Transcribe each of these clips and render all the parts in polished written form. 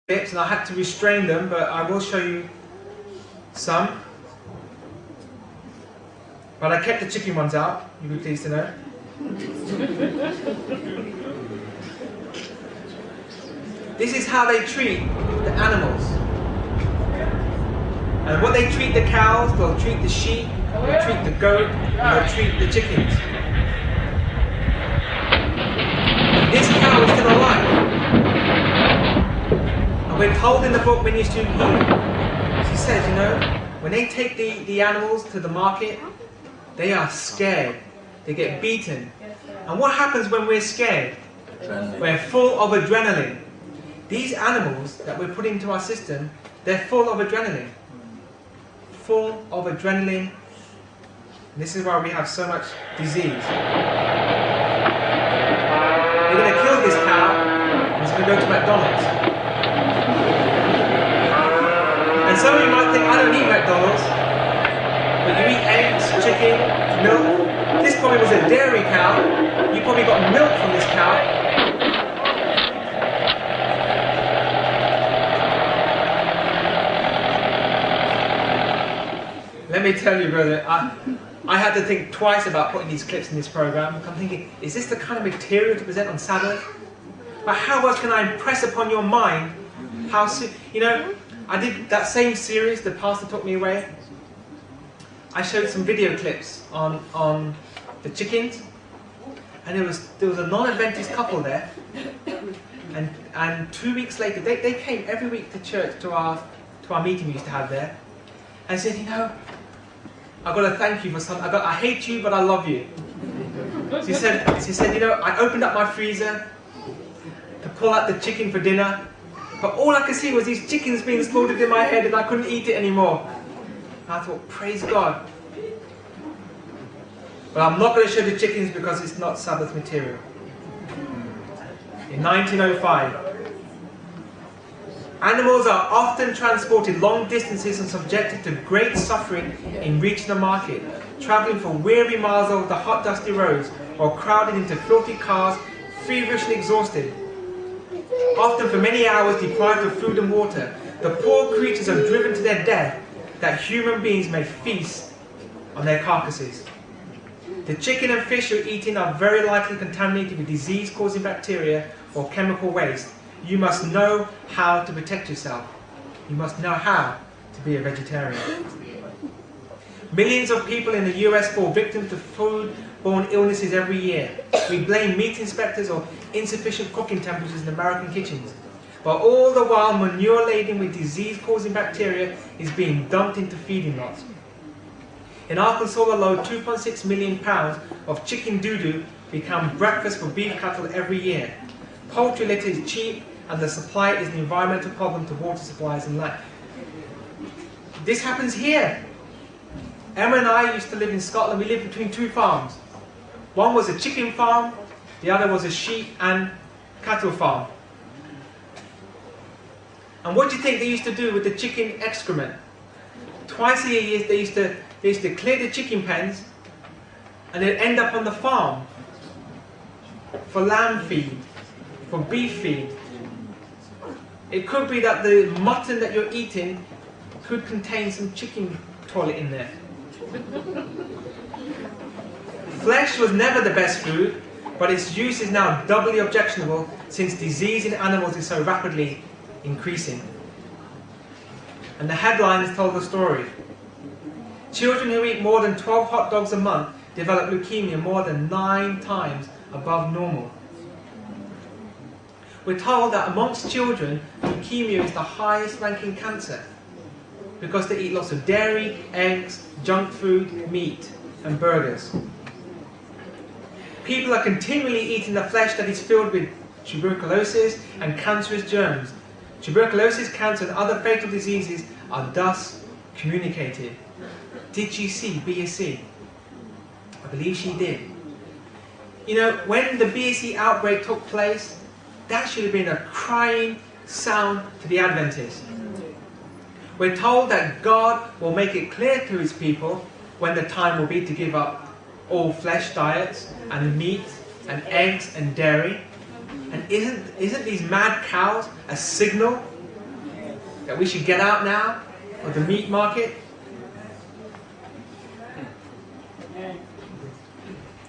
bits and I had to restrain them, but I will show you some. But I kept the chicken ones out, you'll be pleased to know. This is how they treat the animals. And what they treat the cows, they'll treat the sheep, they'll treat the goat, and they'll treat the chickens. This cow is still alive. And we're told in the book Ministry of Healing, she says, you know, when they take the animals to the market, they are scared. They get beaten. And what happens when we're scared? We're full of adrenaline. These animals that we're putting into our system, they're full of adrenaline. Full of adrenaline. And this is why we have so much disease. We're going to kill this cow, and it's going to go to McDonald's. And some of you might think, I don't eat McDonald's. But you eat eggs, chicken, milk. This probably was a dairy cow. You probably got milk from this cow. Let me tell you, brother, I had to think twice about putting these clips in this program. I'm thinking, is this the kind of material to present on Sabbath? But how else can I impress upon your mind how, you know, I did that same series, The Pastor Took Me Away. I showed some video clips on the chickens, and there was a non-Adventist couple there, and 2 weeks later, they came every week to church, to our meeting we used to have there, and said, you know, I've got to thank you for something. I hate you, but I love you. She said, you know, I opened up my freezer to pull out the chicken for dinner, but all I could see was these chickens being slaughtered in my head, and I couldn't eat it anymore. And I thought, praise God. But I'm not going to show the chickens because it's not Sabbath material. In 1905, animals are often transported long distances and subjected to great suffering in reaching the market, travelling for weary miles over the hot dusty roads or crowded into filthy cars, feverishly exhausted. Often for many hours deprived of food and water, the poor creatures are driven to their death that human beings may feast on their carcasses. The chicken and fish you're eating are very likely contaminated with disease-causing bacteria or chemical waste. You must know how to protect yourself. You must know how to be a vegetarian. Millions of people in the US fall victim to food-borne illnesses every year. We blame meat inspectors or insufficient cooking temperatures in American kitchens. But all the while, manure laden with disease-causing bacteria is being dumped into feeding lots. In Arkansas alone, 2.6 million pounds of chicken doo-doo become breakfast for beef cattle every year. Poultry litter is cheap, and the supply is an environmental problem to water supplies and land. This happens here. Emma and I used to live in Scotland. We lived between two farms. One was a chicken farm, the other was a sheep and cattle farm. And what do you think they used to do with the chicken excrement? Twice a year they used to clear the chicken pens, and they'd end up on the farm for lamb feed, for beef feed. It could be that the mutton that you're eating could contain some chicken toilet in there. Flesh was never the best food, but its use is now doubly objectionable since disease in animals is so rapidly increasing. And the headlines tell the story. Children who eat more than 12 hot dogs a month develop leukemia more than 9 times above normal. We're told that amongst children, leukemia is the highest ranking cancer because they eat lots of dairy, eggs, junk food, meat, and burgers. People are continually eating the flesh that is filled with tuberculosis and cancerous germs. Tuberculosis, cancer, and other fatal diseases are thus communicated. Did you see BSE? I believe she did. You know, when the BSE outbreak took place, that should have been a crying sound to the Adventists. We're told that God will make it clear to his people when the time will be to give up all flesh diets and meat and eggs and dairy. And isn't these mad cows a signal that we should get out now of the meat market?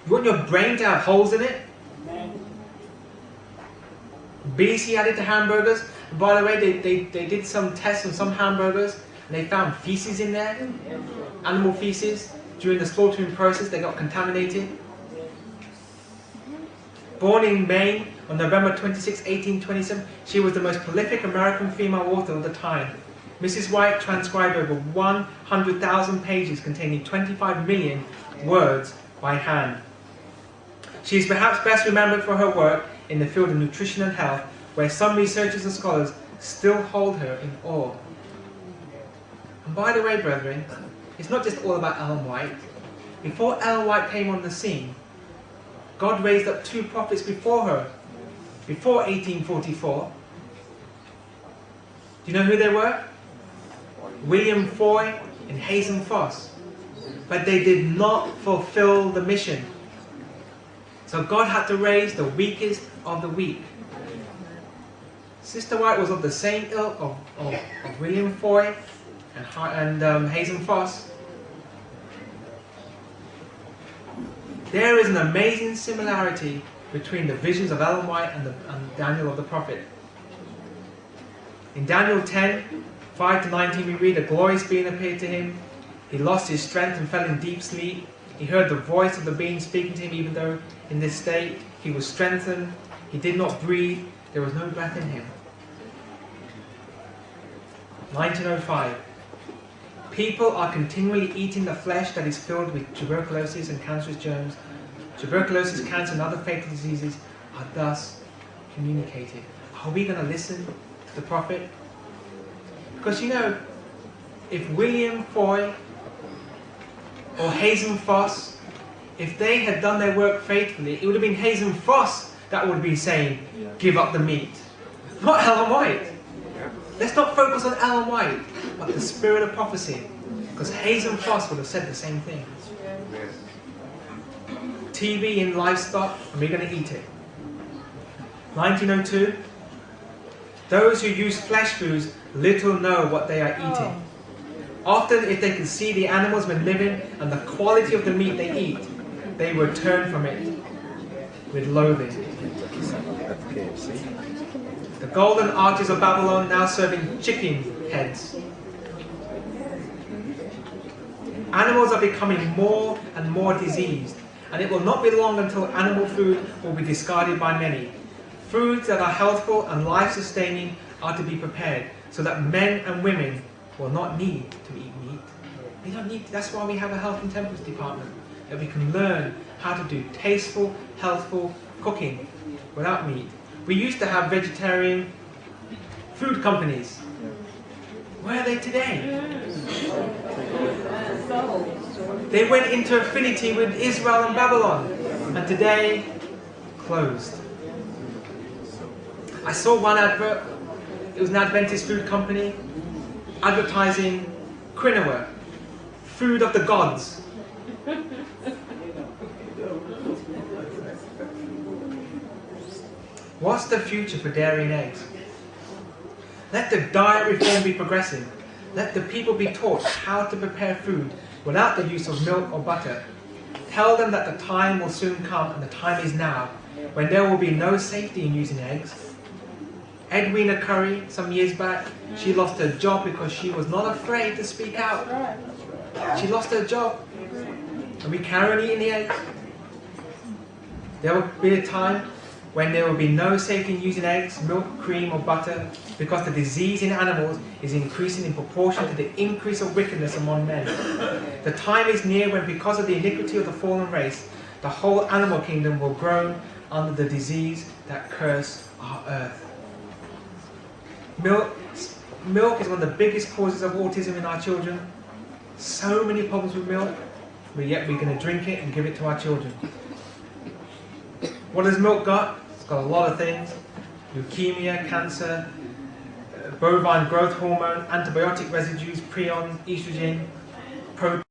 You want your brain to have holes in it? BC added to hamburgers. And by the way, they did some tests on some hamburgers and they found feces in there, animal feces. During the slaughtering process, they got contaminated. Born in Maine on November 26, 1827, she was the most prolific American female author of the time. Mrs. White transcribed over 100,000 pages containing 25 million words by hand. She is perhaps best remembered for her work in the field of nutrition and health, where some researchers and scholars still hold her in awe. And by the way, brethren, it's not just all about Ellen White. Before Ellen White came on the scene, God raised up two prophets before her, before 1844. Do you know who they were? William Foy and Hazen Foss. But they did not fulfill the mission. So God had to raise the weakest of the weak. Sister White was of the same ilk of William Foy and Hazen Foss. There is an amazing similarity between the visions of Ellen White and Daniel of the prophet. In Daniel 10, 5-19, we read, a glorious being appeared to him. He lost his strength and fell in deep sleep. He heard the voice of the being speaking to him, even though in this state he was strengthened. He did not breathe. There was no breath in him. 1905. People are continually eating the flesh that is filled with tuberculosis and cancerous germs. Tuberculosis, cancer, and other fatal diseases are thus communicated. Are we going to listen to the prophet? Because you know, if William Foy or Hazen Foss, if they had done their work faithfully, it would have been Hazen Foss that would be saying, give up the meat. Not Ellen White. Let's not focus on Ellen White, but the spirit of prophecy. Because Hazen Foss would have said the same thing. TB in livestock, and we're going to eat it. 1902. Those who use flesh foods little know what they are eating. Often, if they can see the animals when living and the quality of the meat they eat, they will turn from it with loathing. The golden arches of Babylon now serving chicken heads. Animals are becoming more and more diseased, and it will not be long until animal food will be discarded by many. Foods that are healthful and life-sustaining are to be prepared, so that men and women will not need to eat meat. We don't need. That's why we have a health and temperance department, that we can learn how to do tasteful, healthful cooking without meat. We used to have vegetarian food companies. Where are they today? They went into affinity with Israel and Babylon, and today closed. I saw one advert. It was an Adventist food company advertising quinoa, food of the gods. What's the future for dairy and eggs? Let the diet reform be progressive. Let the people be taught how to prepare food without the use of milk or butter. Tell them that the time will soon come, and the time is now, when there will be no safety in using eggs. Edwina Curry, some years back, she lost her job because she was not afraid to speak out. She lost her job. And we carry on eating the eggs. There will be a time when there will be no safety in using eggs, milk, cream or butter, because the disease in animals is increasing in proportion to the increase of wickedness among men. The time is near when, because of the iniquity of the fallen race, the whole animal kingdom will groan under the disease that curse our earth. Milk is one of the biggest causes of autism in our children. So many problems with milk, but yet we're going to drink it and give it to our children. What has milk got? It's got a lot of things. Leukemia, cancer, bovine growth hormone, antibiotic residues, prion, estrogen, protein.